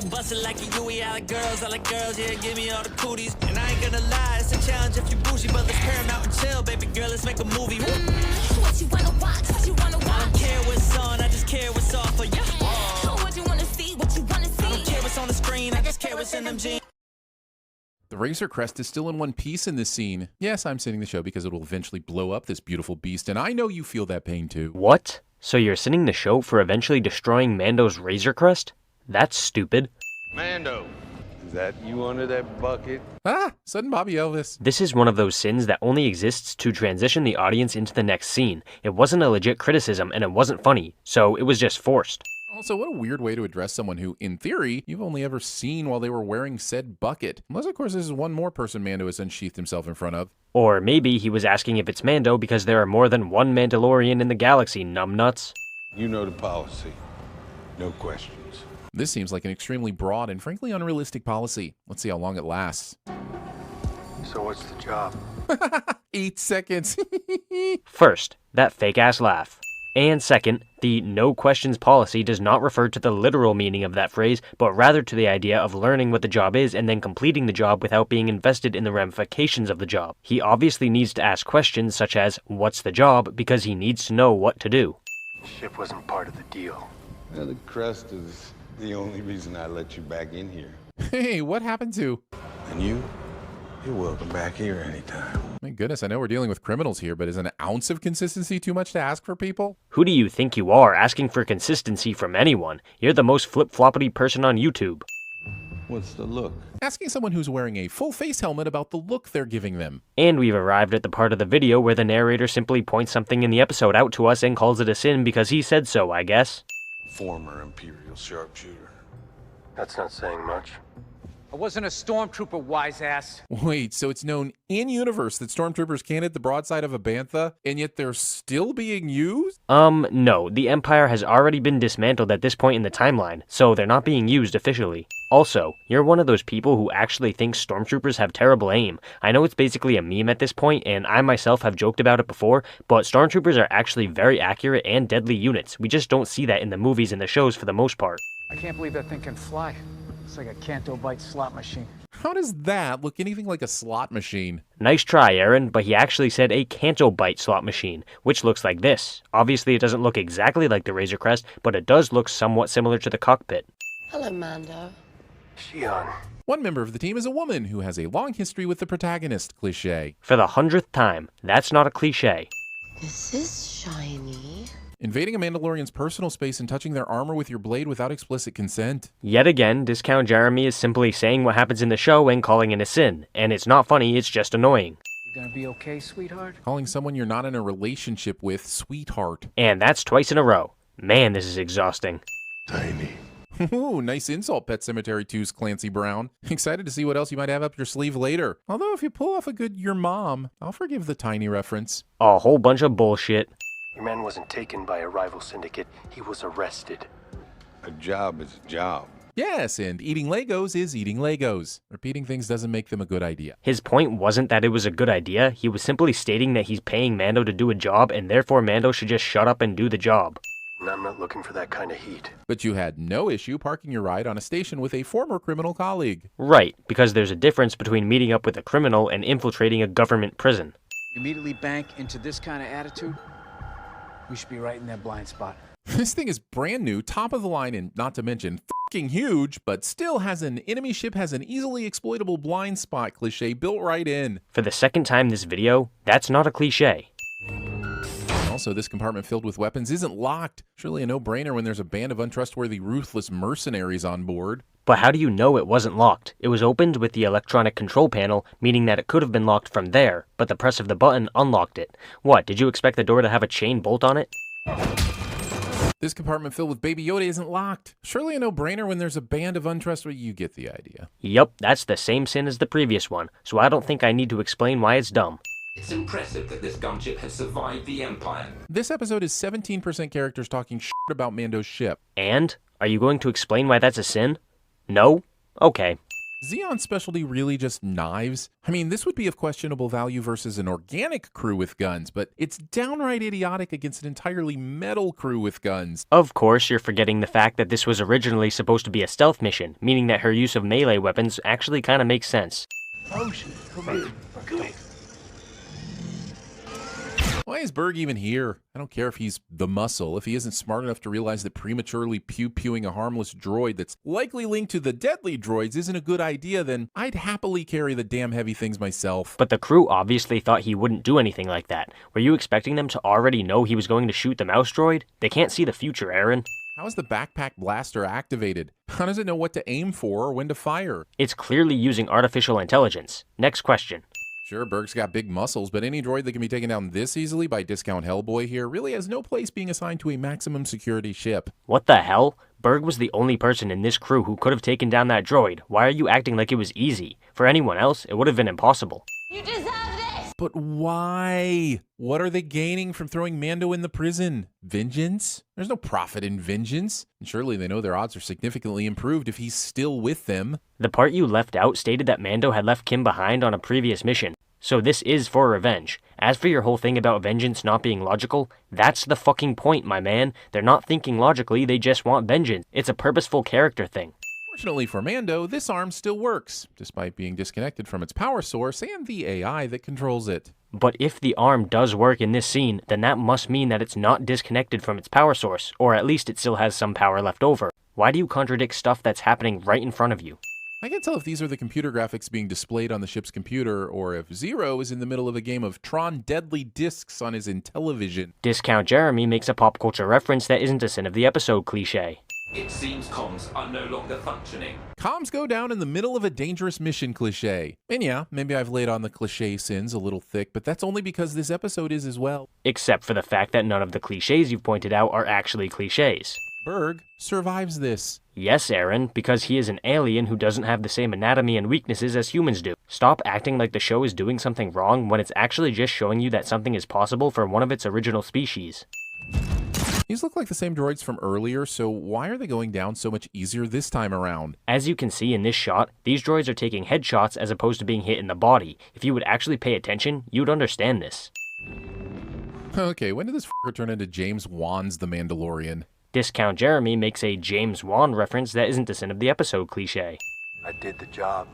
Bustin' like a Yui, I like girls, yeah, give me all the cooties. And I ain't gonna lie, it's a challenge if you bougie, but let's paramount and chill, baby girl, let's make a movie. What you wanna watch, what you wanna watch? I don't care what's on, I just care what's off for you. What you wanna see, what you wanna see? I don't care what's on the screen, I just care what's in them jeans. The Razor Crest is still in one piece in this scene. Yes, I'm sending the show because it will eventually blow up this beautiful beast, and I know you feel that pain too. What? So you're sending the show for eventually destroying Mando's Razor Crest? That's stupid. Mando, is that you under that bucket? Ah, sudden Bobby Elvis. This is one of those sins that only exists to transition the audience into the next scene. It wasn't a legit criticism and it wasn't funny, so it was just forced. Also, what a weird way to address someone who, in theory, you've only ever seen while they were wearing said bucket. Unless, of course, this is one more person Mando has unsheathed himself in front of. Or maybe he was asking if it's Mando because there are more than one Mandalorian in the galaxy, numbnuts. You know the policy. No questions. This seems like an extremely broad and frankly unrealistic policy. Let's see how long it lasts. So what's the job? 8 seconds. First, that fake-ass laugh. And second, the no questions policy does not refer to the literal meaning of that phrase, but rather to the idea of learning what the job is and then completing the job without being invested in the ramifications of the job. He obviously needs to ask questions such as, what's the job, because he needs to know what to do. Ship wasn't part of the deal. Well, the crest is the only reason I let you back in here. Hey, what happened to? And you're welcome back here anytime. My goodness, I know we're dealing with criminals here, but is an ounce of consistency too much to ask for people? Who do you think you are asking for consistency from anyone? You're the most flip-floppity person on YouTube. What's the look? Asking someone who's wearing a full face helmet about the look they're giving them. And we've arrived at the part of the video where the narrator simply points something in the episode out to us and calls it a sin because he said so, I guess. Former Imperial sharpshooter. That's not saying much. I wasn't a stormtrooper, wise ass. Wait, so it's known in-universe that stormtroopers can't hit the broadside of a bantha, and yet they're still being used? No. The Empire has already been dismantled at this point in the timeline, so they're not being used officially. Also, you're one of those people who actually thinks stormtroopers have terrible aim. I know it's basically a meme at this point, and I myself have joked about it before, but stormtroopers are actually very accurate and deadly units. We just don't see that in the movies and the shows for the most part. I can't believe that thing can fly. It's like a Canto-Bite slot machine. How does that look anything like a slot machine? Nice try, Aaron, but he actually said a Canto-Bite slot machine, which looks like this. Obviously, it doesn't look exactly like the Razor Crest, but it does look somewhat similar to the cockpit. Hello, Mando. Shion. One member of the team is a woman who has a long history with the protagonist, cliché. For the 100th time, that's not a cliché. This is shiny. Invading a Mandalorian's personal space and touching their armor with your blade without explicit consent. Yet again, Discount Jeremy is simply saying what happens in the show and calling it a sin. And it's not funny, it's just annoying. You gonna be okay, sweetheart? Calling someone you're not in a relationship with sweetheart. And that's twice in a row. Man, this is exhausting. Tiny. Ooh, nice insult, Pet Sematary 2's Clancy Brown. Excited to see what else you might have up your sleeve later. Although if you pull off a good "your mom," I'll forgive the tiny reference. A whole bunch of bullshit. Your man wasn't taken by a rival syndicate. He was arrested. A job is a job. Yes, and eating Legos is eating Legos. Repeating things doesn't make them a good idea. His point wasn't that it was a good idea, he was simply stating that he's paying Mando to do a job and therefore Mando should just shut up and do the job. And I'm not looking for that kind of heat. But you had no issue parking your ride on a station with a former criminal colleague. Right, because there's a difference between meeting up with a criminal and infiltrating a government prison. You immediately bank into this kind of attitude? We should be right in that blind spot. This thing is brand new, top of the line, and not to mention f***ing huge, but still has an enemy ship has an easily exploitable blind spot cliché built right in. For the second time this video, that's not a cliché. Also, this compartment filled with weapons isn't locked. Surely a no-brainer when there's a band of untrustworthy, ruthless mercenaries on board. But how do you know it wasn't locked? It was opened with the electronic control panel, meaning that it could have been locked from there, but the press of the button unlocked it. What, did you expect the door to have a chain bolt on it? This compartment filled with Baby Yoda isn't locked. Surely a no-brainer when there's a band of untrustworthy... You get the idea. Yup, that's the same sin as the previous one, so I don't think I need to explain why it's dumb. It's impressive that this gunship has survived the Empire. This episode is 17% characters talking shit about Mando's ship. And? Are you going to explain why that's a sin? No? Okay. Zeon's specialty really just knives? I mean, this would be of questionable value versus an organic crew with guns, but it's downright idiotic against an entirely metal crew with guns. Of course, you're forgetting the fact that this was originally supposed to be a stealth mission, meaning that her use of melee weapons actually kind of makes sense. Oh shit, come here. Come here. Why is Berg even here? I don't care if he's the muscle. If he isn't smart enough to realize that prematurely pew-pewing a harmless droid that's likely linked to the deadly droids isn't a good idea, then I'd happily carry the damn heavy things myself. But the crew obviously thought he wouldn't do anything like that. Were you expecting them to already know he was going to shoot the mouse droid? They can't see the future, Aaron. How is the backpack blaster activated? How does it know what to aim for or when to fire? It's clearly using artificial intelligence. Next question. Sure, Berg's got big muscles, but any droid that can be taken down this easily by discount Hellboy here really has no place being assigned to a maximum security ship. What the hell? Berg was the only person in this crew who could have taken down that droid. Why are you acting like it was easy? For anyone else, it would have been impossible. You deserve this! But why? What are they gaining from throwing Mando in the prison? Vengeance? There's no profit in vengeance. And surely they know their odds are significantly improved if he's still with them. The part you left out stated that Mando had left Kim behind on a previous mission. So this is for revenge. As for your whole thing about vengeance not being logical, that's the fucking point, my man. They're not thinking logically, they just want vengeance. It's a purposeful character thing. Fortunately for Mando, this arm still works, despite being disconnected from its power source and the AI that controls it. But if the arm does work in this scene, then that must mean that it's not disconnected from its power source, or at least it still has some power left over. Why do you contradict stuff that's happening right in front of you? I can't tell if these are the computer graphics being displayed on the ship's computer, or if Zero is in the middle of a game of Tron Deadly Discs on his Intellivision. Discount Jeremy makes a pop culture reference that isn't a sin of the episode cliche. It seems comms are no longer functioning. Comms go down in the middle of a dangerous mission cliche. And yeah, maybe I've laid on the cliche sins a little thick, but that's only because this episode is as well. Except for the fact that none of the cliches you've pointed out are actually cliches. Berg survives this. Yes, Aaron, because he is an alien who doesn't have the same anatomy and weaknesses as humans do. Stop acting like the show is doing something wrong when it's actually just showing you that something is possible for one of its original species. These look like the same droids from earlier, so why are they going down so much easier this time around? As you can see in this shot, these droids are taking headshots as opposed to being hit in the body. If you would actually pay attention, you'd understand this. Okay, when did this f***er turn into James Wan's The Mandalorian? Discount Jeremy makes a James Wan reference that isn't a sin of the episode cliche. I did the job.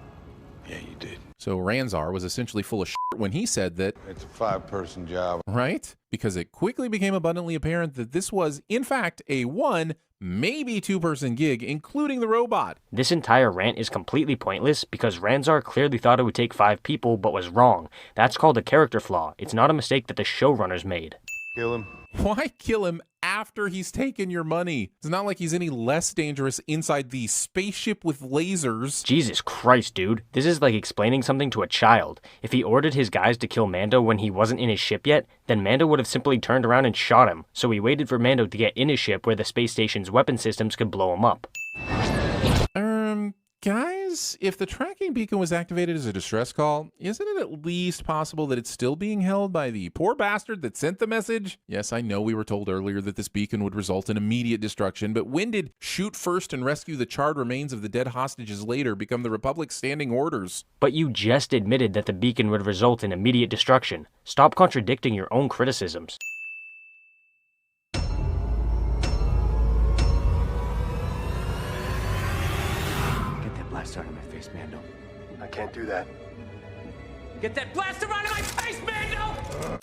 Yeah, you did. So Ranzar was essentially full of shit when he said that, It's a 5-person job. right? Because it quickly became abundantly apparent that this was, in fact, a 1, maybe 2-person gig, including the robot. This entire rant is completely pointless because Ranzar clearly thought it would take 5 people but was wrong. That's called a character flaw. It's not a mistake that the showrunners made. Kill him. Why kill him after he's taken your money? It's not like he's any less dangerous inside the spaceship with lasers. Jesus Christ, dude. This is like explaining something to a child. If he ordered his guys to kill Mando when he wasn't in his ship yet, then Mando would have simply turned around and shot him. So he waited for Mando to get in his ship where the space station's weapon systems could blow him up. Guys, if the tracking beacon was activated as a distress call, isn't it at least possible that it's still being held by the poor bastard that sent the message? Yes, I know we were told earlier that this beacon would result in immediate destruction, but when did shoot first and rescue the charred remains of the dead hostages later become the Republic's standing orders? But you just admitted that the beacon would result in immediate destruction. Stop contradicting your own criticisms. Blast out of my face, Mando. I can't do that. Get that blaster out of my face, Mando!